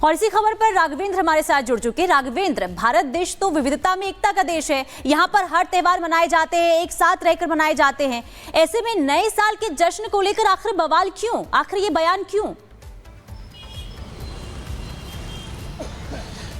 और इसी खबर पर राघवेंद्र हमारे साथ जुड़ चुके हैं। राघवेंद्र, भारत देश तो विविधता में एकता का देश है। यहाँ पर हर त्योहार मनाए जाते हैं, एक साथ रहकर मनाए जाते हैं। ऐसे में नए साल के जश्न को लेकर आखिर बवाल क्यों, आखिर ये बयान क्यों?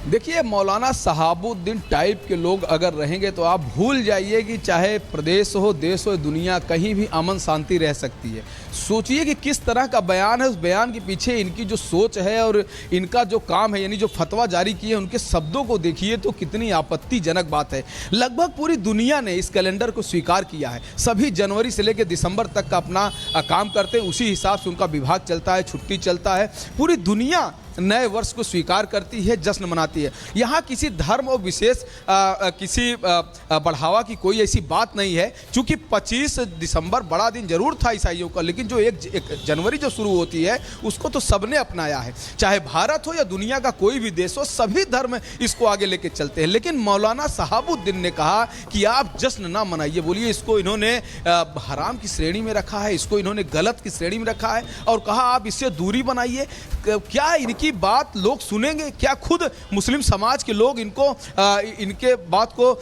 देखिए, मौलाना सहाबुद्दीन टाइप के लोग अगर रहेंगे तो आप भूल जाइए कि चाहे प्रदेश हो, देश हो, दुनिया, कहीं भी अमन शांति रह सकती है। सोचिए कि किस तरह का बयान है। उस बयान के पीछे इनकी जो सोच है और इनका जो काम है, यानी जो फतवा जारी किए, उनके शब्दों को देखिए तो कितनी आपत्तिजनक बात है। लगभग पूरी दुनिया ने इस कैलेंडर को स्वीकार किया है। सभी जनवरी से लेकर दिसंबर तक का अपना काम करते हैं, उसी हिसाब से उनका विभाग चलता है, छुट्टी चलता है। पूरी दुनिया नए वर्ष को स्वीकार करती है, जश्न मनाती है। यहाँ किसी धर्म और विशेष किसी बढ़ावा की कोई ऐसी बात नहीं है। चूँकि 25 दिसंबर बड़ा दिन जरूर था ईसाइयों का, लेकिन जो एक जनवरी जो शुरू होती है उसको तो सबने अपनाया है। चाहे भारत हो या दुनिया का कोई भी देश हो, सभी धर्म इसको आगे लेके चलते हैं। लेकिन मौलाना सहाबुद्दीन ने कहा कि आप जश्न ना मनाइए। बोलिए, इसको इन्होंने हराम की श्रेणी में रखा है, इसको इन्होंने गलत की श्रेणी में रखा है और कहा आप इससे दूरी बनाइए। क्या इनकी बात लोग सुनेंगे? क्या खुद मुस्लिम समाज के लोग इनके बात को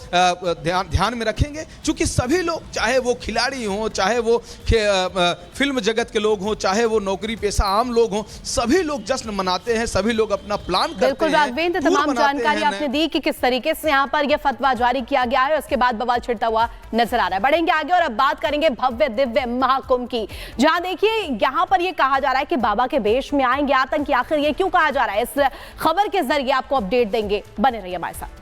ध्यान में रखेंगे? क्योंकि सभी लोग, चाहे वो खिलाड़ी हों, चाहे वो फिल्म जगत के लोग हों, चाहे वो नौकरी पेशा आम लोग हों, सभी लोग जश्न मनाते हैं, सभी लोग अपना प्लान करते हैं। बिल्कुल राघवेंद्र, तमाम जानकारी आपने दी कि किस तरीके से यहाँ पर यह फतवा जारी किया गया है। उसके बाद बवाल छिड़ता हुआ नजर आ रहा है। बढ़ेंगे आगे और अब बात करेंगे भव्य दिव्य महाकुंभ की, जहां देखिए यहाँ पर यह कहा जा रहा है कि बाबा के वेश में आएंगे आतंकी। आखिर ये क्यों कहा जा रहा है, इस खबर के जरिए आपको अपडेट देंगे। बने रहिए हमारे साथ।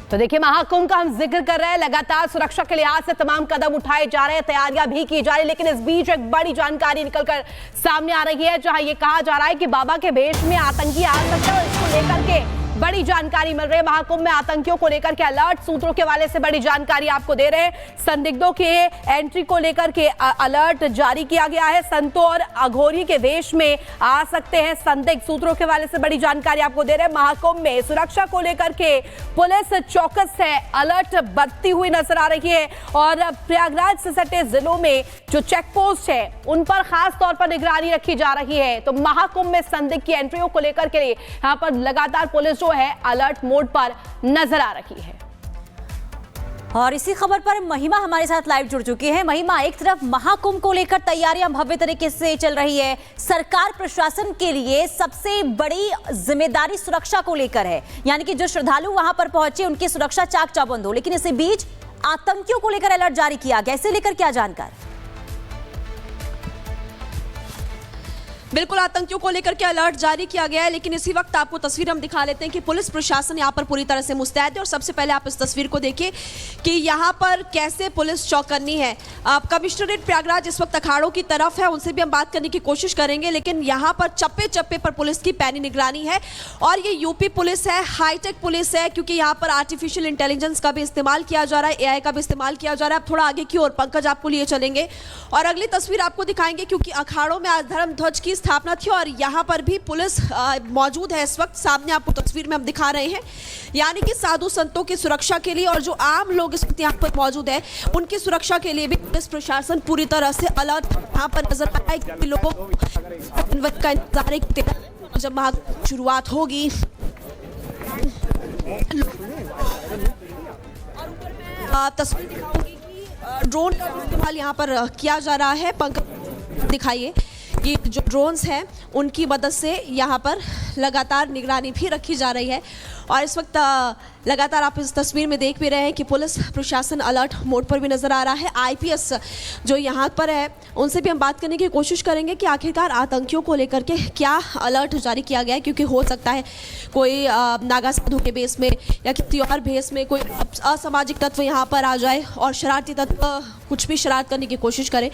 तो देखिए, महाकुंभ का हम जिक्र कर रहे हैं। लगातार सुरक्षा के लिहाज से तमाम कदम उठाए जा रहे हैं, तैयारियां भी की जा रही है। लेकिन इस बीच एक बड़ी जानकारी निकलकर सामने आ रही है, जहां ये कहा जा रहा है कि बाबा के वेश में आतंकी आ सकते हैं। इसको लेकर के बड़ी जानकारी मिल रही है। महाकुंभ में आतंकियों को लेकर के अलर्ट, सूत्रों के हवाले से बड़ी जानकारी आपको दे रहे हैं। संदिग्धों के एंट्री को लेकर के अलर्ट जारी किया गया है। संतों और अघोरी के वेश में आ सकते हैं संदिग्ध, सूत्रों के हवाले से बड़ी जानकारी आपको दे रहे हैं। महाकुंभ में सुरक्षा को लेकर के पुलिस चौकस है, अलर्ट बरतती हुई नजर आ रही है। और प्रयागराज से सटे जिलों में जो चेक पोस्ट है, उन पर खास तौर पर निगरानी रखी जा रही है। तो महाकुंभ में संदिग्ध की एंट्रियों को लेकर के यहाँ पर लगातार पुलिस जो है अलर्ट मोड पर नजर आ रही है। और इसी खबर पर महिमा हमारे साथ लाइव जुड़ चुकी है। महिमा, एक तरफ महाकुंभ को लेकर तैयारियां भव्य तरीके से चल रही है, सरकार प्रशासन के लिए सबसे बड़ी जिम्मेदारी सुरक्षा को लेकर है, यानी कि जो श्रद्धालु वहां पर पहुंचे उनकी सुरक्षा चाक चौबंद हो। लेकिन इसी बीच आतंकियों को लेकर अलर्ट जारी किया गया, इसे लेकर क्या जानकारी? बिल्कुल, आतंकियों को लेकर के अलर्ट जारी किया गया है। लेकिन इसी वक्त आपको तस्वीर हम दिखा लेते हैं कि पुलिस प्रशासन यहाँ पर पूरी तरह से मुस्तैद है। और सबसे पहले आप इस तस्वीर को देखिए कि यहाँ पर कैसे पुलिस चौकन्नी है। कमिश्नरेट प्रयागराज इस वक्त अखाड़ों की तरफ है, उनसे भी हम बात करने की कोशिश करेंगे। लेकिन यहाँ पर चप्पे चप्पे पर पुलिस की पैनी निगरानी है। और ये यूपी पुलिस है, हाईटेक पुलिस है, क्योंकि यहाँ पर आर्टिफिशियल इंटेलिजेंस का भी इस्तेमाल किया जा रहा है, AI का भी इस्तेमाल किया जा रहा है। अब थोड़ा आगे की ओर पंकज आपको लिए चलेंगे और अगली तस्वीर आपको दिखाएंगे, क्योंकि अखाड़ों में आज धर्म ध्वज की स्थापना थी और यहाँ पर भी पुलिस मौजूद है। इस वक्त सामने आपको तस्वीर में हम दिखा रहे हैं, यानी कि साधु संतों की सुरक्षा के लिए और जो आम लोग इस वक्त यहाँ पर मौजूद है उनकी सुरक्षा के लिए भी पुलिस प्रशासन पूरी तरह से अलर्ट यहाँ पर नजर आ रहा है। लोगों का इंतजार है जब महाकुंभ शुरुआत होगी। तस्वीर दिखाऊंगी कि ड्रोन का इस्तेमाल यहाँ पर किया जा रहा है। पंकज दिखाइए, ये जो ड्रोन्स हैं उनकी मदद से यहाँ पर लगातार निगरानी भी रखी जा रही है। और इस वक्त लगातार आप इस तस्वीर में देख भी रहे हैं कि पुलिस प्रशासन अलर्ट मोड पर भी नज़र आ रहा है। IPS जो यहाँ पर है उनसे भी हम बात करने की कोशिश करेंगे कि आखिरकार आतंकियों को लेकर के क्या अलर्ट जारी किया गया है, क्योंकि हो सकता है कोई नागा साधु के बेस में या किसी और बेस में कोई असामाजिक तत्व यहाँ पर आ जाए और शरारती तत्व कुछ भी शरारत करने की कोशिश करे।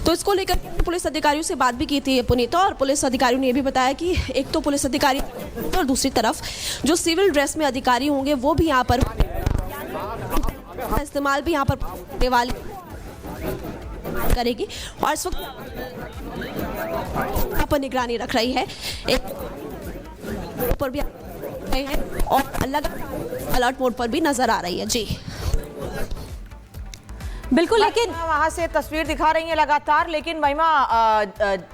तो इसको लेकर पुलिस अधिकारियों से बात भी की थी पुनीता, और पुलिस अधिकारियों ने ये भी बताया कि एक तो पुलिस अधिकारी और दूसरी तरफ जो सिविल ड्रेस में अधिकारी होंगे वो भी यहाँ पर इस्तेमाल भी यहाँ पर वाली करेगी। और इस वक्त पर निगरानी रख रही है। एक पर भी हैं और अलग अलर्ट मोड पर भी नजर आ रही है। जी बिल्कुल, लेकिन वहां से तस्वीर दिखा रही है लगातार, लेकिन महिमा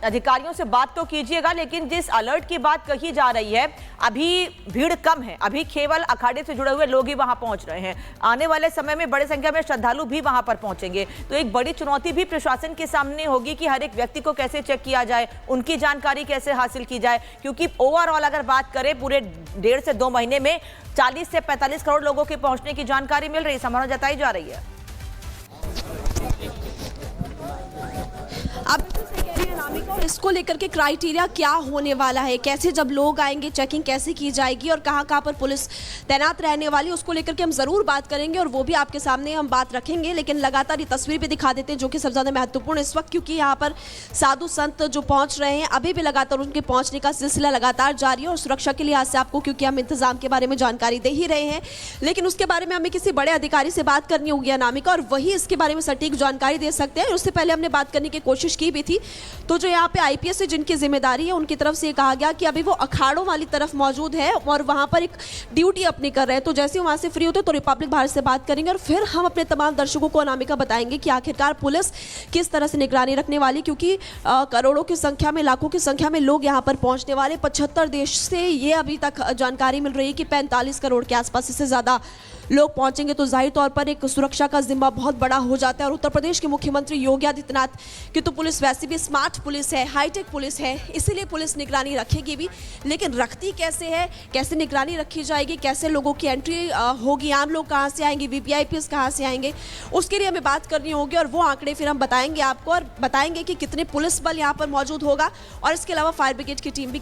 अधिकारियों से बात तो कीजिएगा, लेकिन जिस अलर्ट की बात कही जा रही है अभी भीड़ कम है, अभी केवल अखाड़े से जुड़े हुए लोग ही वहां पहुंच रहे हैं। आने वाले समय में बड़ी संख्या में श्रद्धालु भी वहां पर पहुंचेंगे, तो एक बड़ी चुनौती भी प्रशासन के सामने होगी कि हर एक व्यक्ति को कैसे चेक किया जाए, उनकी जानकारी कैसे हासिल की जाए, क्योंकि ओवरऑल अगर बात करें पूरे 1.5 से 2 महीने में 40 से 45 करोड़ लोगों के पहुंचने की जानकारी मिल रही है, संभावना जताई जा रही है। अब इसको लेकर के क्राइटेरिया क्या होने वाला है, कैसे जब लोग आएंगे चेकिंग कैसे की जाएगी और कहां पर पुलिस तैनात रहने वाली, उसको लेकर के हम जरूर बात करेंगे और वो भी आपके सामने हम बात रखेंगे। लेकिन लगातार ये तस्वीर भी दिखा देते हैं जो कि सबसे ज्यादा महत्वपूर्ण इस वक्त, क्योंकि यहाँ पर साधु संत जो पहुंच रहे हैं अभी भी लगातार उनके पहुंचने का सिलसिला लगातार जारी है और सुरक्षा के लिहाज से आपको, क्योंकि हम इंतजाम के बारे में जानकारी दे ही रहे हैं, लेकिन उसके बारे में हमें किसी बड़े अधिकारी से बात करनी होगी अनामिका, और वही इसके बारे में सटीक जानकारी दे सकते हैं। उससे पहले हमने बात करने की कोशिश की भी थी, तो जो यहाँ पे आईपीएस से जिनकी जिम्मेदारी है उनकी तरफ से ये कहा गया कि अभी वो अखाड़ों वाली तरफ मौजूद है और वहां पर एक ड्यूटी अपनी कर रहे हैं, तो जैसे वहां से फ्री होते तो रिपब्लिक भारत से बात करेंगे और फिर हम अपने तमाम दर्शकों को अनामिका बताएंगे कि आखिरकार पुलिस किस तरह से निगरानी रखने वाली, क्योंकि करोड़ों की संख्या में, लाखों की संख्या में लोग यहाँ पर पहुंचने वाले। 75 देश से ये अभी तक जानकारी मिल रही है कि 45 करोड़ के आसपास, इससे ज्यादा लोग पहुंचेंगे, तो जाहिर तौर पर एक सुरक्षा का जिम्मा बहुत बड़ा हो जाता है। और उत्तर प्रदेश के मुख्यमंत्री योगी आदित्यनाथ की तो पुलिस वैसे भी स्मार्ट पुलिस है, हाईटेक पुलिस है, इसीलिए पुलिस निगरानी रखेगी भी, लेकिन रखती कैसे है, कैसे निगरानी रखी जाएगी, कैसे लोगों की एंट्री होगी, आम लोग कहाँ से आएंगे, वीवीआईपीएस कहाँ से आएंगे, उसके लिए हमें बात करनी होगी और वो आंकड़े फिर हम बताएंगे आपको और बताएंगे कि कितने पुलिस बल यहाँ पर मौजूद होगा और इसके अलावा फायर ब्रिगेड की टीम भी